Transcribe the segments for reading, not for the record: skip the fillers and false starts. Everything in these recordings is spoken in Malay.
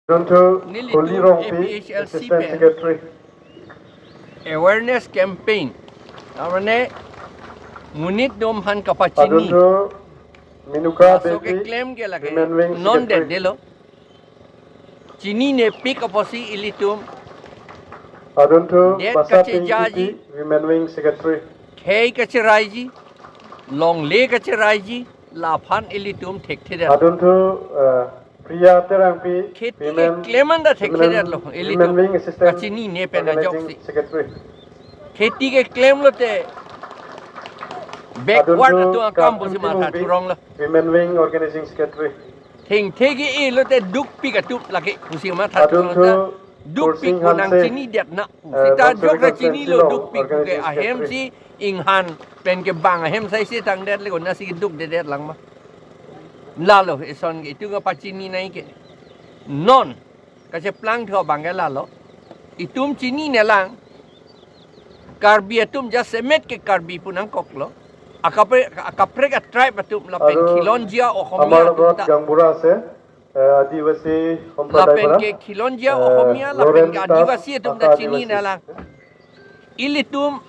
Dr. Nili Koli tu Rongpi, APHLC Assistant pe. Secretary. Awareness campaign. Namanya munit dom han kapacini. Adunto Minuka So ke Baby, claim ke lagi Women Wing non dead Secretary. delo. Chini ne pick aposi ilitum Adunto dead Basa kache Ping jaji. Titi, Women Wing Secretary. Kei kache raiji. Long le kache raiji. Laphan ilitum tek tidak. Adunto Priya Terangpi, खेती के क्लेमन दा थे खेदर लो एली तो Women Wing Assistant कचिनी ने पे ना Organizing जोक्सी Secretary. खेती के क्लेम लो ते बैकवर्ड तो Adunto अकाम बुझे Kaptuti माथा Mumpi, चुरंग लो Women Wing Organizing Secretary. Thing थेगी ए लो ते दुख पी का तुप लगे बुझे माथा चुरंग ता Adunto दुख पी Kursing को नंग Hanse, चीनी देत ना सिता जोक रे चीनी लो दुख पी को के Organizing अहेम सी Secretary. इंहान पेन के बांग अहेम साइ से तंग देत ले को नसी दुख दे देत लंग मा लालो इसन के इतुंगा पचीनी नहीं के non kasi plang thio bangela lo itum chini nelang karbi atum just semet ke karbi punang koklo akapre ka tribe atum la pen khilonjia ohomia Amar atum Gangbura se Adivasi la Sampradaya pen para ke khilonjia ohomia la pen ke adivasi atum da chini nelang ilitum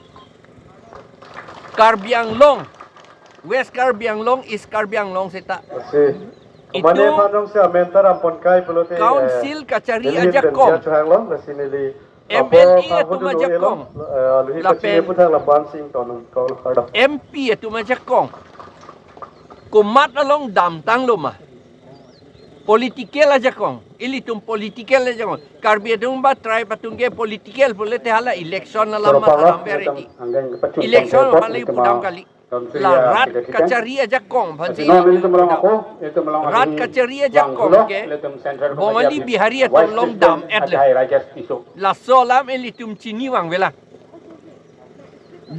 Karbianglong West Karbianglong East Karbianglong seta Itu Mane Phanong se amentar ampon kai pelote Council Kachari Ajakong Chuhanglo nasinili MLA tu majakong Luhi La pachine pen- puthang la bansing tonun kol harda. MP tu majakong kumat along dam tang loma politikel aja kong ili tum politikel aja kong karbi tung ba try patungge politikel boleh te hala election na lama haram bereti election halai pudam kali la rat kachari aja kong bhansi rat kachari aja kong ke bongali bihari atom long dam edle la solam ili tum chini wang vela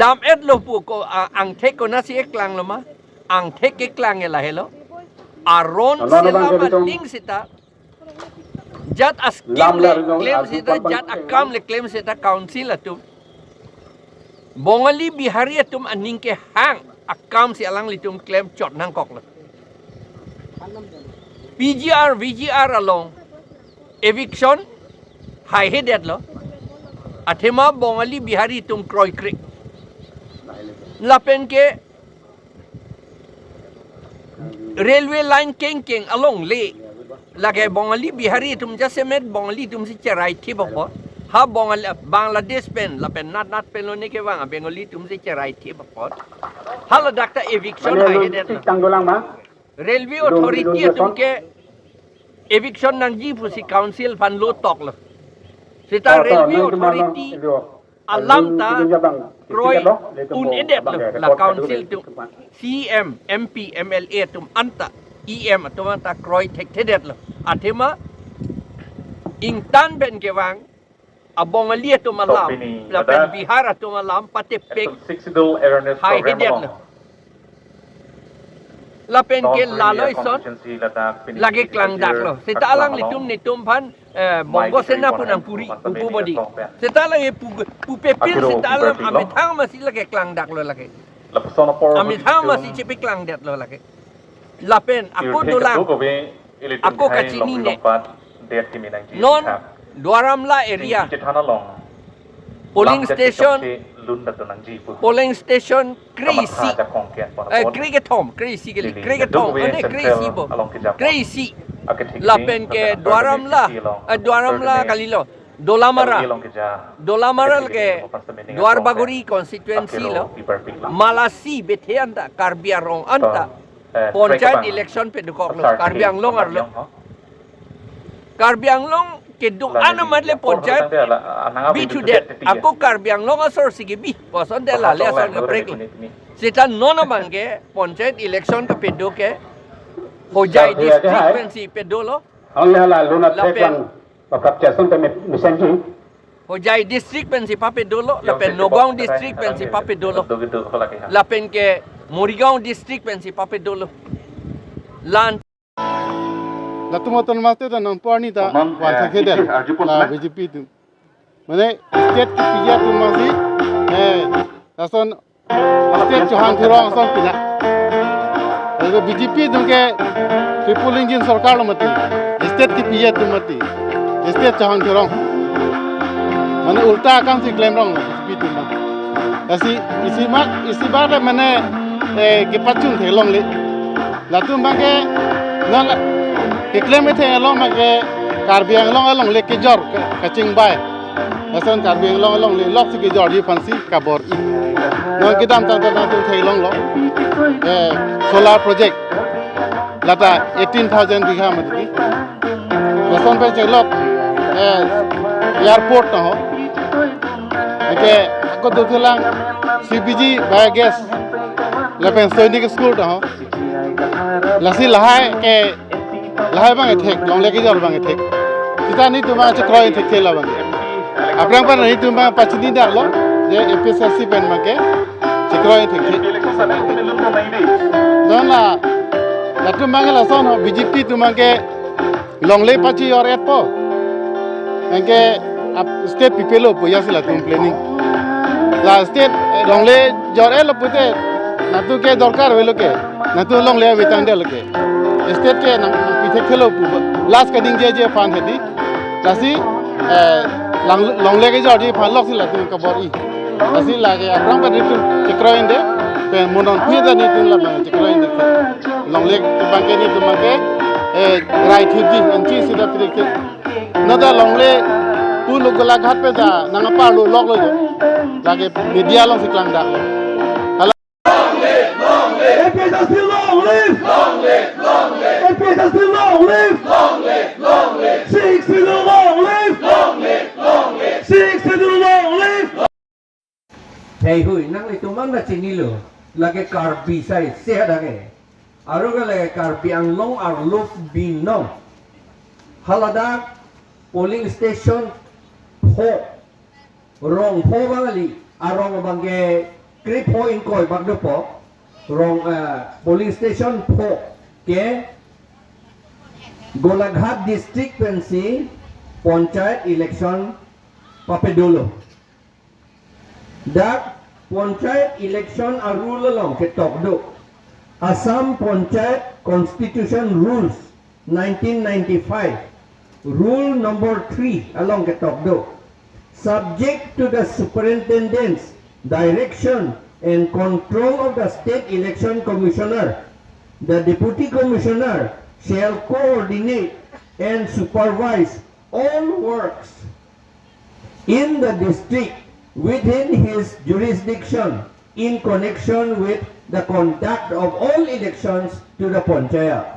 dam edlo pu ko ang thek ko nasi eklang loma ang thek eklang ela helo aron selama ling sita jat askim le claim sita jat akam le claim sita council atum bongali bihari atum aning ke hang akam si alang litum claim chot nang kok la PGR VGR along eviction high headed lo athema bongali bihari tum kroy krik lapen ke railway line keng along le lage bongali bihari tum jase met bongali tum si cherai thi bapot ha bongali bangladesh pen la pen nat pen lo ne ke wang bengali tum si cherai thi bapot hala dakta eviction hai det railway authority tum ke eviction nang ji pusi council fan lo tok la sita railway authority alam ta Roy unedet la council tu CM MP MLA tum anta EM tum anta Roy tek tedet lo athema ingtan ben ke wang abong alia tum alam la pen bihara tum alam pate pek hai hedet lo la pen ke laloi son lagi klang dak lo sita alang litum ni tum phan bongo sena punang puri upu body sita lagi pu pepil sita alam amit hang masih lagi klang dak lo lagi amit hang masih cipi klang dak lo lagi lapen aku dulang aku kacini ne non Dwaramla area polling station crazy cricket crazy geli cricket ane crazy bo crazy lapen ke Dwaramla kalilo Dolamara ke Dwarbaguri constituency lo Malasi bethe anta Karbiarong anta Ponchayat election pe dukok lo Karbianglong arlo Karbianglong ke duk ana madle ponchayat bi to that aku Karbianglong asor sige bi poson de la le asor ke break sita nono bangke ponchayat election ke pedo ke Hojai district pensi pedo lo Hojai district pensi pape dolo lapen Nogong district pensi pape dolo lapen ke Morigaon district pensi pape dolo lan Latumoton master dan nampar ni tak wajah kedel lah BJP tu. Mana state ki pijat tu masih lason state Johan Thirong ason pina. Lalu BJP tu ke triple engine sarkar lo mati. State ki pijat tu mati. State Johan Thirong. Mana ulta kan si claim rong BJP tu mah. Kasi isi bar mana ke pacung thelong le. Latu bangke nang Iklim itu elong make karbiang elong le kejor kacing bay. Asan karbiang elong le lok si kejor di fancy kabor i. Nang kita am tu thailong lo. Solar project. Lata 18,000 bigha mati. Asan pe chelok airport na ho. Ike aku tu tulang CBG biogas. Lepas Sonic school na ho. Lasi lahai ke lahai bang ethek long leki jor bang ethek kita ni tu ma chakroy ethek thela bang aprang par ni tu ma pachini dar lo je APSC pen ma ke chakroy ethek don la tu ma la son BJP tu ma ke long le pachi or et po ke state people lo poya sila tu planning la state long le jor el pute na tu ke dorkar velo ke na tu long le vitang del ke state ke nang pithek thelo last kading je fan hedi lasi long le ke jodi fan lok sila tu kabori lasi la ke aprang pa tu chekro inde pe monon phida ni tu la bang chekro inde long le ke bang ke ni tu ma ke right hedi anchi sida pithek nada long le pu lu gola ghat pe da nang pa lu lok lo jo la ke media long siklang dak APSC long live! Long live! Long live! APSC long live! Long live! Long live! 6 to the long live! Long live! Long live! 6 to the long live! Hey hui nang le tu mang na chini lo lage karbi sai se dage aro ga lage karbi ang long ar lof bin no halada polling station ho rong ho bangali arong bangge krip ho in koi bagdo po rong polling station po ke Golaghat district pensi panchayat election papedolo dak panchayat election rule long ke tokdo Assam Panchayat Constitution Rules 1995 Rule number 3 along ke tokdo subject to the superintendent's direction and control of the state election commissioner the deputy commissioner shall coordinate and supervise all works in the district within his jurisdiction in connection with the conduct of all elections to the panchayat.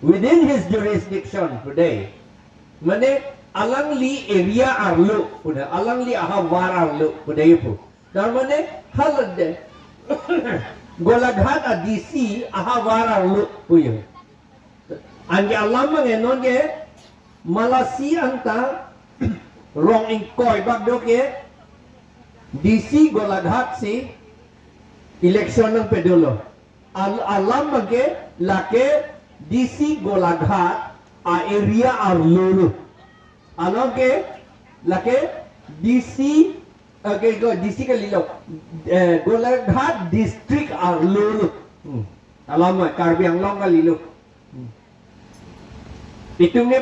Within his jurisdiction today. Mane alangli area arlo punya alangli ahawar arlo punya itu. Dan mane halade Golaghat DC ahawar arlo punya. Angi alam mengenon ke malasi anta rong ingkoy bagdo ke DC Golaghat si election ng pedolo. Alam ke lake DC Golaghat a area arlo. Alam ke lake DC DC ka lilo Golaghat district arlo. Alam Karbi Anglong ka lilo. Itu ni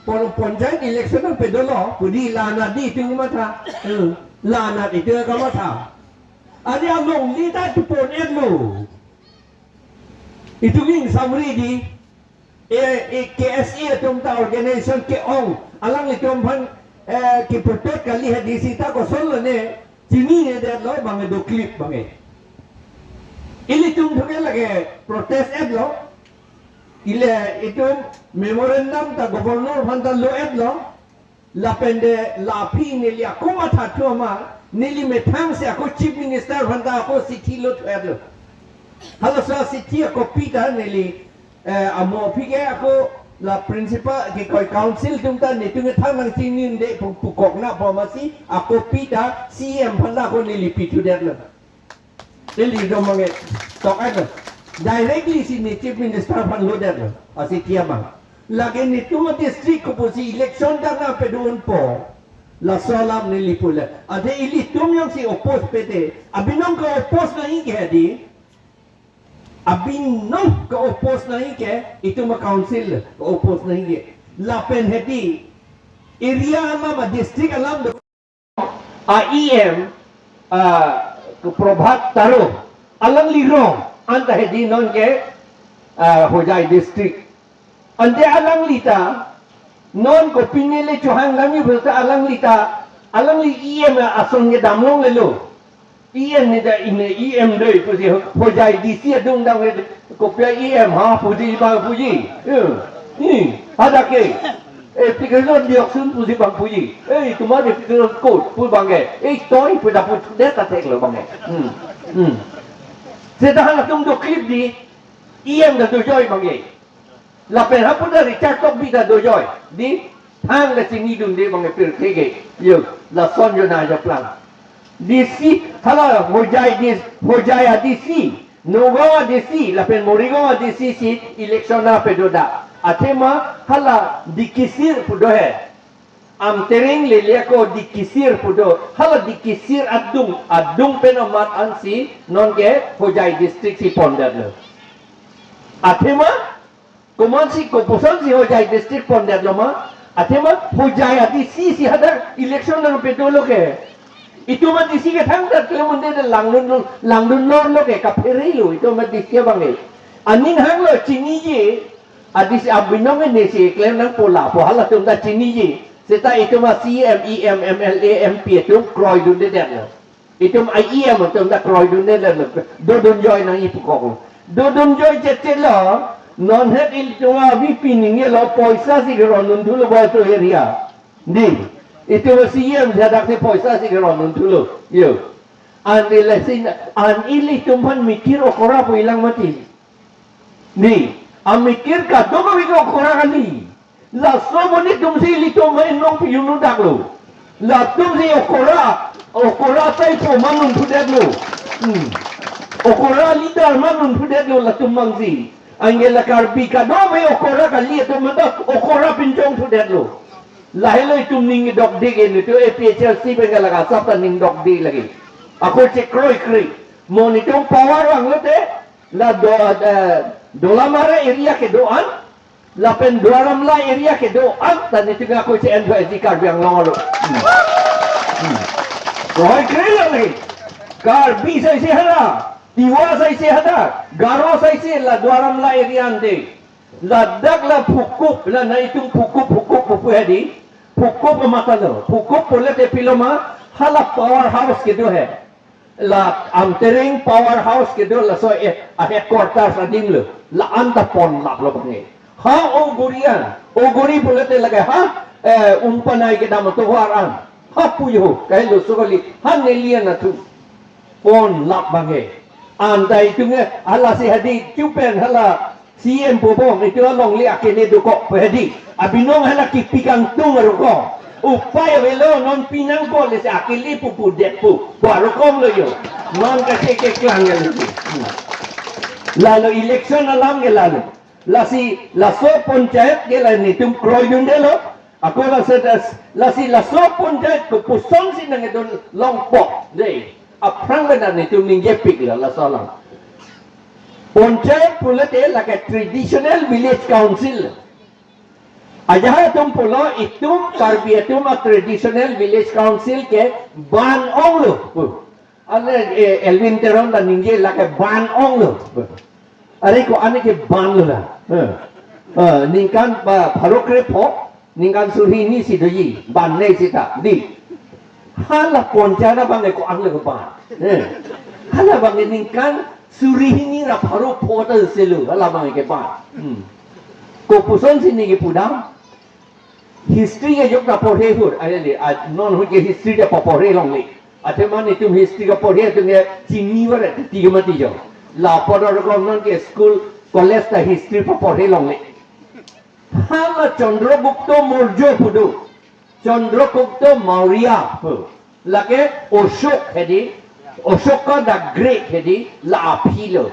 panchayat election ng pedolo, pudi lanat di itu mata, lanat itu ka mata. Adi along ni ta tu pon edlo. Itu ning samri di KSE tum ta organization ke ong, alang itum pan ki protect kali hadi sita ko solo ne, sini ne de loy bang do clip bang. Ili tum thuke lage protest edlo. Ile itu memorandum ta governor phanta lo etlo la pende la phi nili ako matha thoma nili methang se ako chief minister phanta ako city lo etlo hala sa city ako pita nili amo phige ako la principal ke koi council tumta nitung thang nang sinin de pukok na pharmacy ako pita CM phanta ako nili pitu detlo nili do mange tok etlo directly si ni chief minister pan lo der asi kiamang lagi ni tuma district ko po si election dar na peduan po la salam ni lipula ade ili tum yang si oppose pete abinong ko oppose na ike di abinong ko oppose na ike itu ma council ko oppose na ike la pen hedi area ma district alam do AEM ke Prabhat Taruh alang lirong anta hedi non ke Hojai district ante alang lita non ko pinile chuhang lami bulta alang lita alang li EM asong ge damlong lelo EM ni da ine EM dei puji Hojai DC dung dang ko pya EM ha puji ba puji ni ada ke pikiran dia sun puji bang puji cuma dia pikiran kod pu bang toi pu da pu dia ta tek lo bang sedah tung do clip di EM da do joy bang la pen ha pu da Richard Top bi da do joy di hang da sini dun de bang pir thege yo la son yo na ja plan DC hala hojai DC Nogawa DC la pen Morigawa DC si election na pedoda atema hala dikisir pudo he am tereng le ko dikisir pudo hala dikisir adung penomat ansi non ke hojai district si pondar lo atema komansi koposan si hojai district pondar lo ma atema hojai ati si hada election na pedo lo ke itu man disi ke thang dar ke munde de langdun lor lo ke ka pheri lo itu man disi bange aning hang lo chini ji adis abinong ni si klaim nang pola pohala tum da chini ji seta itu ma CM EM MLA MP tu kroi dun de der itu ma IEM tum da kroi dun de der do dun joy nang ipu ko do dun joy chete lo non het il tuma vi pining lo poisa si ron dun tu lo ba to area ni itu ma CM jadak ni poisa si ron dun tu lo yo an lesin an ili tumhan mikir okora po ilang mati ni amikir ka dogo wigo korakali la somoni tumsi lito mai nong piyunu daklo la tumsi okora tai po manun pudetlo okora lidar manun pudetlo la tumangsi angela karbi ka do mai okora kali to manda okora pinjong pudetlo la helo itum ning dok dige ni to APHLC bengala ka sapta ning dok di lagi aku cek kroi monitor power wang lote la dola mara area ke doan lapen duaram la area ke doan dan itu nga ko si enjo etikar biang longolo roy krela lagi karbi sai se hada tiwa sai se hada garo sai se la duaram la area ande la dak la phukup la na itung phukup hadi phukup mata lo phukup pole te piloma hala power house ke do hai la amtering power house ke do la so headquarters sa ding lo la anda pon la lo bange ha oguri bolete laga ha umpanai ke dam to waran ha puyo kai lo sogoli ha nelian na tu pon la bange andai tunge ala si hadi chupen hala CM pobong itu long li akene do ko hadi abinong hala kipikang tung ro ko upaya velo non pinang ko le sa akili pupu depu baro kom lo yo non ka ke klang ya lalu election alam ke lalu la so panchayat ke la ni tum kroi dun de lo ako la so panchayat ko puson si nang don long pok de aprang na ni tum ning jepik la salam panchayat pulate like a traditional village council aja tum pulo itum karbi tum a traditional village council ke ban ong lo ane Elvin Teron dan ningje like ban ong lo are ko ane ke ban lo la ningkan pharokre pho ningkan surhini si doji ban nei sita di hala ponchana bang ko ang lo ban hala bang ningkan surhini ra pharo pho ta selu hala bang ke ban ko puson sini ke pudam history ke jok na pore hur ale non hu ke history de pore long le ate mani tum history ka pore tu nge chini wara ti mati jo la podor ko non ke school college ta history pore long le hala Chandragupta Maurya pudu Chandragupta Maurya pu lake Ashok hedi Ashoka the great hedi la apilo